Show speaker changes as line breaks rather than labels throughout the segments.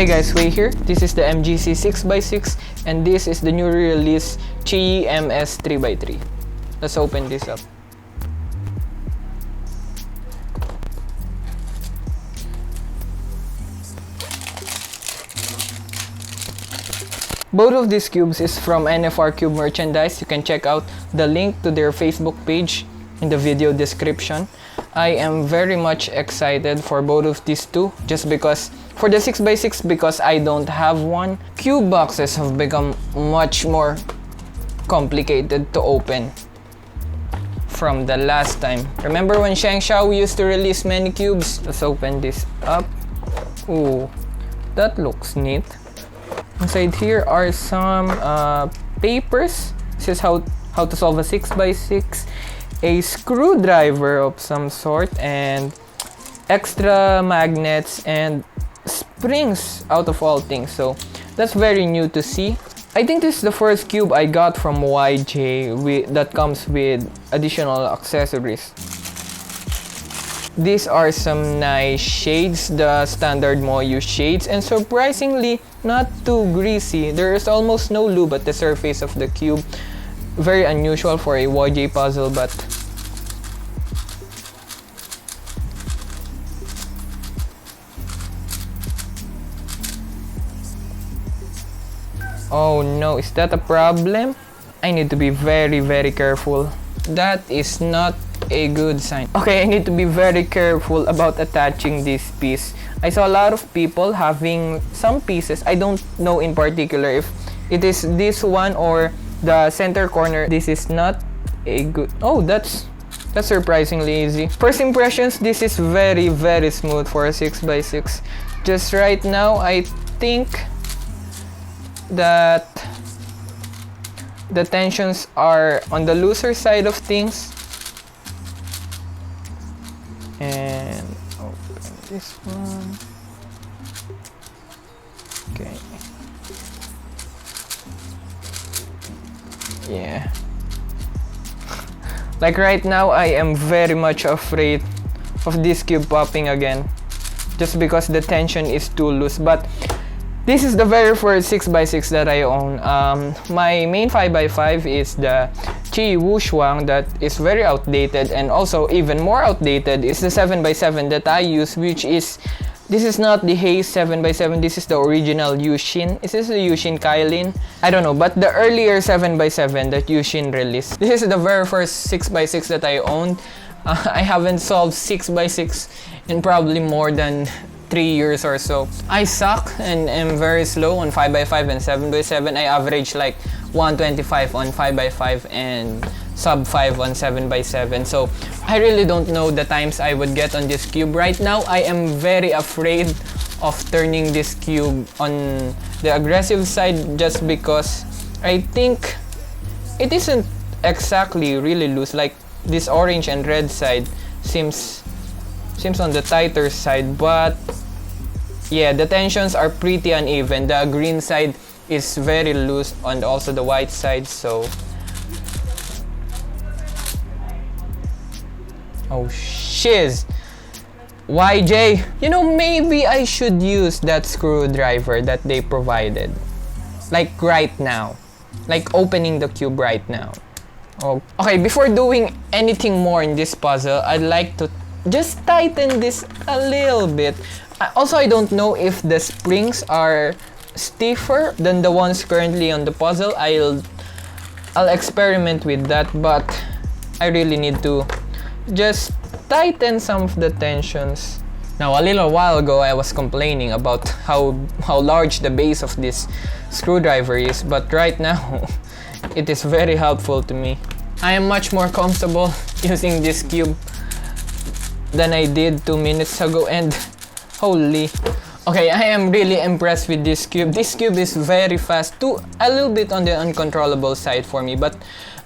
Hey guys, Wei here. This is the MGC 6x6 and this is the newly released QiYi MS 3x3. Let's open this up. Both of these cubes is from NFR Cube merchandise. You can check out the link to their Facebook page in the video description. I am very much excited for both of these two, just because for the 6x6 because I don't have one. Cube boxes have become much more complicated to open from the last time. Remember when Shangshao used to release many cubes? Let's open this up. Ooh, that looks neat. Inside here are some papers. This is how to solve a 6x6, a screwdriver of some sort, and extra magnets and springs out of all things. So that's very new to see. I think this is the first cube I got from YJ that comes with additional accessories. These are some nice shades, the standard Moyu shades, and surprisingly not too greasy. There is almost no lube at the surface of the cube. Very unusual for a YJ puzzle, but oh no, is that a problem? I need to be very careful. That is not a good sign. Okay, I need to be very careful about attaching this piece. I saw a lot of people having some pieces. I don't know in particular if it is this one or the center corner. This is not a good... Oh, that's surprisingly easy. First impressions, this is very smooth for a 6x6. Just right now, I think that the tensions are on the looser side of things. And open this one. Okay. Yeah. Like right now, I am very much afraid of this cube popping again, just because the tension is too loose. But this is the very first 6x6 that I own. My main 5x5 is the QiYi Wushuang that is very outdated, and also even more outdated is the 7x7 that I use, which is, this is not the Haze 7x7, this is the original Yushin. Is this the Yushin Kailin? I don't know, but the earlier 7x7 that Yushin released. This is the very first 6x6 that I owned. I haven't solved 6x6 in probably more than 3 years or so. I suck and am very slow on 5x5 and 7x7. I average like 125 on 5x5 and sub 5 on 7x7. So I really don't know the times I would get on this cube. Right now, I am very afraid of turning this cube on the aggressive side, just because I think it isn't exactly really loose. Like this orange and red side seems on the tighter side, but yeah, the tensions are pretty uneven. The green side is very loose and also the white side, so oh shiz. YJ, you know, maybe I should use that screwdriver that they provided, like right now, like opening the cube right now. Oh, okay, before doing anything more in this puzzle, I'd like to just tighten this a little bit. Also, I don't know if the springs are stiffer than the ones currently on the puzzle. I'll experiment with that, but I really need to just tighten some of the tensions. Now, a little while ago, I was complaining about how large the base of this screwdriver is, but right now, it is very helpful to me. I am much more comfortable using this cube than I did 2 minutes ago, and holy. Okay, I am really impressed with this cube. This cube is very fast, a little bit on the uncontrollable side for me, but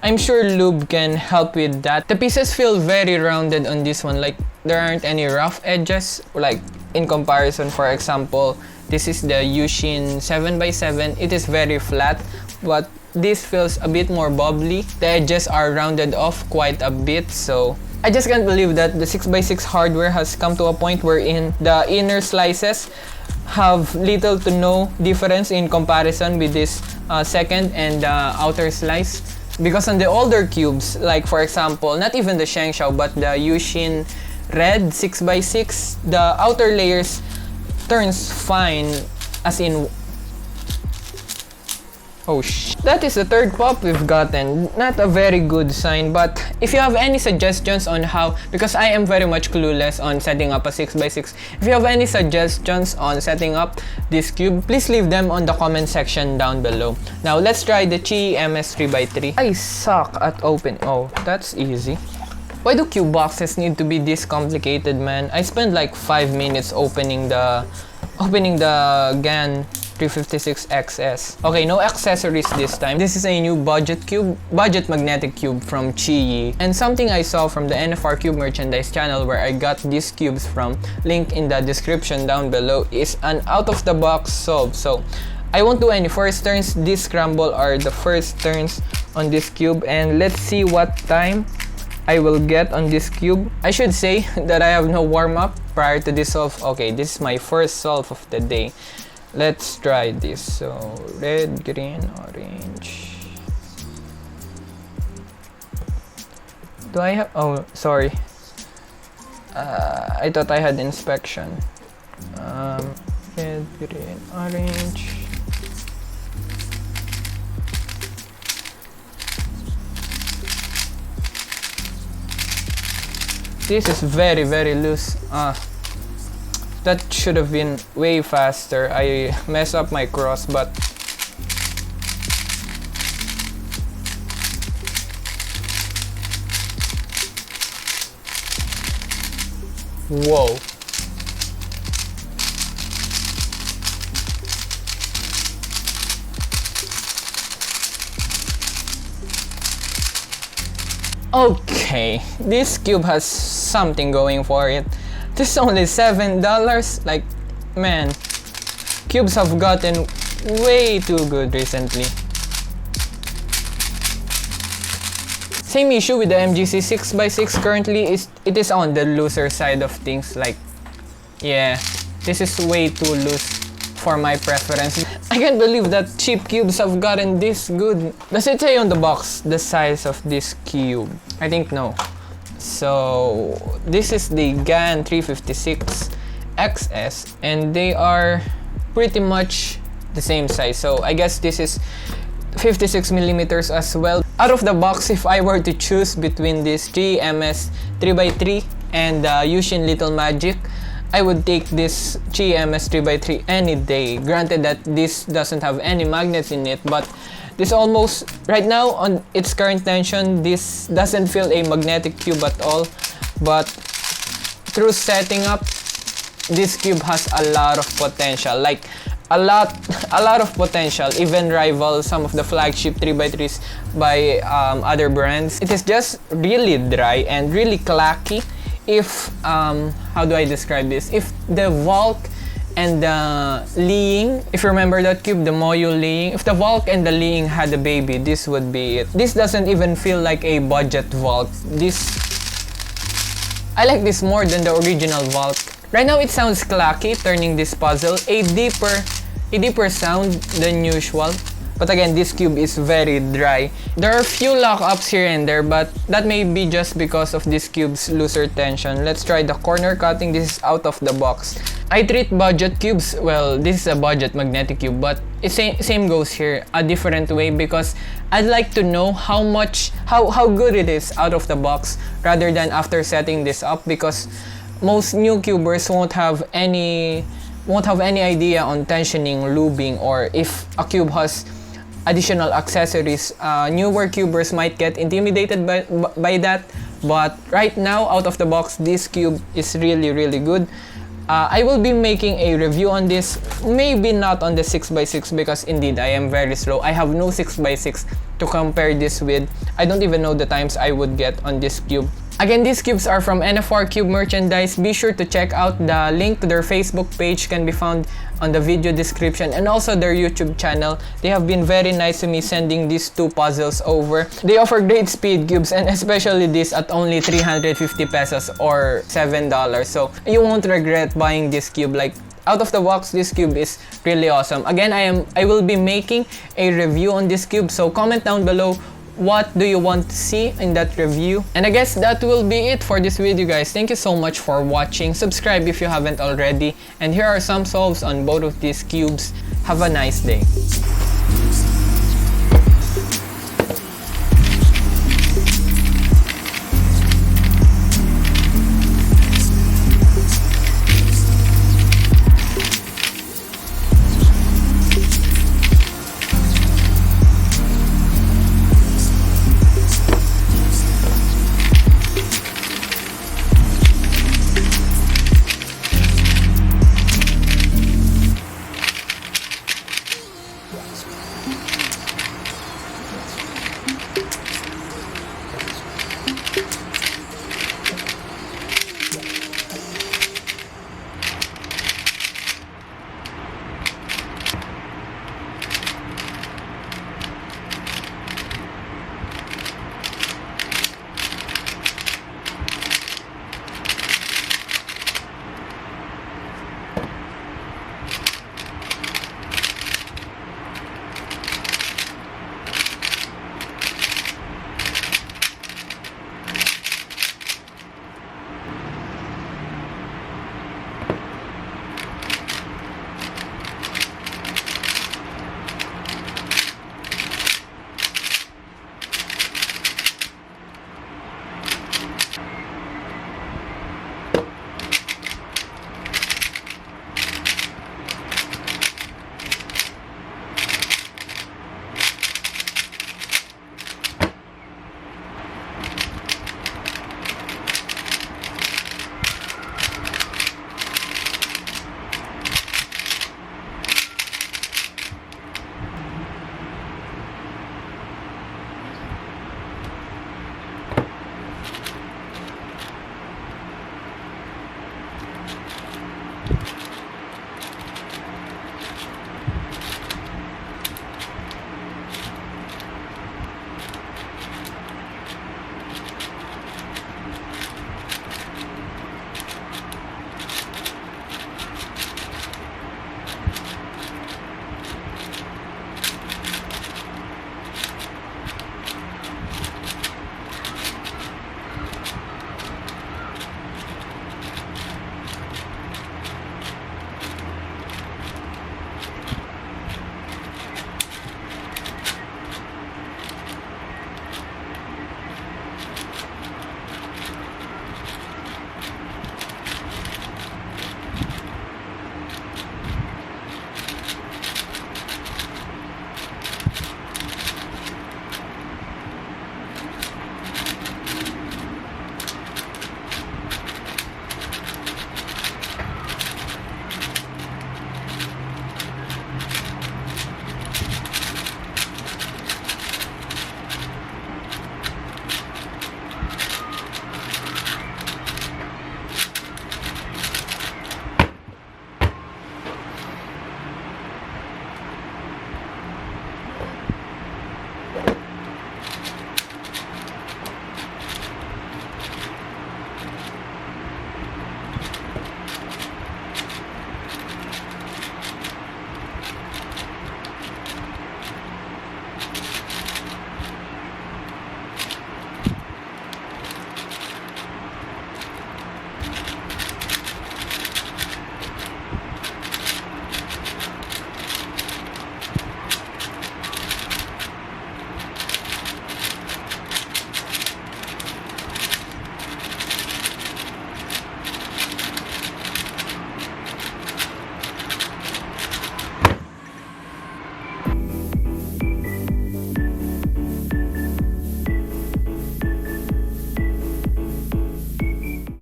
I'm sure lube can help with that. The pieces feel very rounded on this one, like there aren't any rough edges, like in comparison. For example, this is the Yushin 7x7. It is very flat, but this feels a bit more bubbly. The edges are rounded off quite a bit, so I just can't believe that the 6x6 hardware has come to a point wherein the inner slices have little to no difference in comparison with this second and outer slice. Because on the older cubes, like for example, not even the Shengshao but the Yushin Red 6x6, the outer layers turns fine, as in, oh that is the third pop we've gotten. Not a very good sign, but if you have any suggestions on how, because I am very much clueless on setting up a 6x6, if you have any suggestions on setting up this cube, please leave them on the comment section down below. Now let's try the QiYi MS 3x3. I suck at open. Oh, that's easy. Why do cube boxes need to be this complicated, man? I spent like 5 minutes opening the GAN 356XS. Okay, no accessories this time. This is a new budget magnetic cube from QiYi. And something I saw from the NFR cube merchandise channel where I got these cubes from, link in the description down below, is an out-of-the-box solve. So I won't do any first turns. This scramble are the first turns on this cube, and let's see what time I will get on this cube. I should say that I have no warm-up prior to this solve. Okay, this is my first solve of the day. Let's try this. So red, green, orange. Do I have, oh sorry, I thought I had inspection. Red, green, orange. This is very, very loose. That should have been way faster. I messed up my cross, but whoa. Okay, this cube has something going for it. This is only $7. Like, man, cubes have gotten way too good recently. Same issue with the MGC 6x6 currently, it is on the looser side of things. Like, yeah, this is way too loose for my preference. I can't believe that cheap cubes have gotten this good. Does it say on the box the size of this cube? I think no. So this is the GAN 356XS, and they are pretty much the same size. So I guess this is 56 millimeters as well. Out of the box, if I were to choose between this QiYi MS 3x3 and Yushin Little Magic, I would take this QiYi MS 3x3 any day. Granted that this doesn't have any magnets in it, but this almost, right now on its current tension, this doesn't feel a magnetic cube at all. But through setting up, this cube has a lot of potential. Like, a lot of potential, even rival some of the flagship 3x3s by other brands. It is just really dry and really clacky. If how do I describe this? If the Valk and the Liying, if you remember that cube, the Moyo Liying, if the Valk and the Liying had a baby, this would be it. This doesn't even feel like a budget Valk. I like this more than the original Valk. Right now it sounds clacky, turning this puzzle a deeper sound than usual. But again, this cube is very dry. There are few lockups here and there, but that may be just because of this cube's looser tension. Let's try the corner cutting. This is out of the box. I treat budget cubes, well, this is a budget magnetic cube, but same goes here, a different way, because I'd like to know how good it is out of the box rather than after setting this up, because most new cubers won't have any idea on tensioning, lubing, or if a cube has additional accessories. Newer cubers might get intimidated by that, but right now, out of the box, this cube is really good. I will be making a review on this, maybe not on the 6x6, because indeed I am very slow. I have no 6x6 to compare this with. I don't even know the times I would get on this cube. Again, these cubes are from NFR Cube merchandise. Be sure to check out the link to their Facebook page, can be found on the video description, and also their YouTube channel. They have been very nice to me sending these two puzzles over. They offer great speed cubes, and especially this at only 350 pesos or $7. So you won't regret buying this cube. Like, out of the box, this cube is really awesome. Again, I will be making a review on this cube, so comment down below what do you want to see in that review. And I guess that will be it for this video, guys. Thank you so much for watching. Subscribe if you haven't already. And here are some solves on both of these cubes. Have a nice day.